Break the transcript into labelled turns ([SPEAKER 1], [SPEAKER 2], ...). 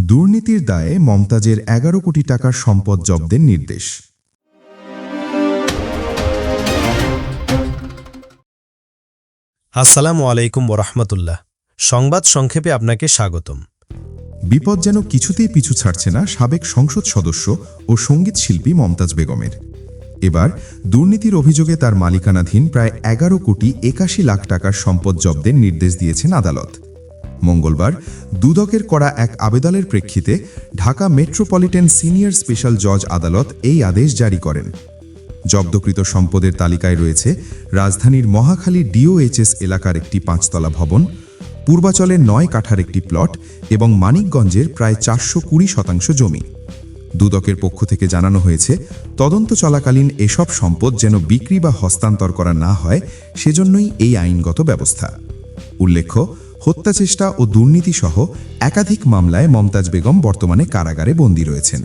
[SPEAKER 1] দুর্নীতির দায়ে মমতাজের ১১ কোটি টাকার সম্পদ জব্দের নির্দেশ।
[SPEAKER 2] আসসালামু আলাইকুম ওরহমতুল্লাহ। সংবাদ সংক্ষেপে আপনাকে স্বাগতম।
[SPEAKER 1] বিপদ যেন কিছুতেই পিছু ছাড়ছে না সাবেক সংসদ সদস্য ও সঙ্গীত শিল্পী মমতাজ বেগমের। এবার দুর্নীতির অভিযোগে তার মালিকানাধীন প্রায় ১১ কোটি ৮১ লাখ টাকার সম্পদ জব্দের নির্দেশ দিয়েছেন আদালত। মঙ্গলবার দুদকের করা এক আবেদনের প্রেক্ষিতে ঢাকা মেট্রোপলিটন সিনিয়র স্পেশাল জজ আদালত এই আদেশ জারি করেন। জব্দকৃত সম্পদের তালিকায় রয়েছে রাজধানীর মহাখালী ডিওএইচএস এলাকার একটি ৫তলা ভবন, পূর্বাচলের ৯ কাঠার একটি প্লট এবং মানিকগঞ্জের প্রায় ৪২০% জমি। দুদকের পক্ষ থেকে জানানো হয়েছে, তদন্ত চলাকালীন এসব সম্পদ যেন বিক্রি বা হস্তান্তর করা না হয়, সেজন্যই এই আইনগত ব্যবস্থা। উল্লেখ্য, হত্যাচেষ্টা ও দুর্নীতিসহ একাধিক মামলায় মমতাজ বেগম বর্তমানে কারাগারে বন্দী রয়েছেন।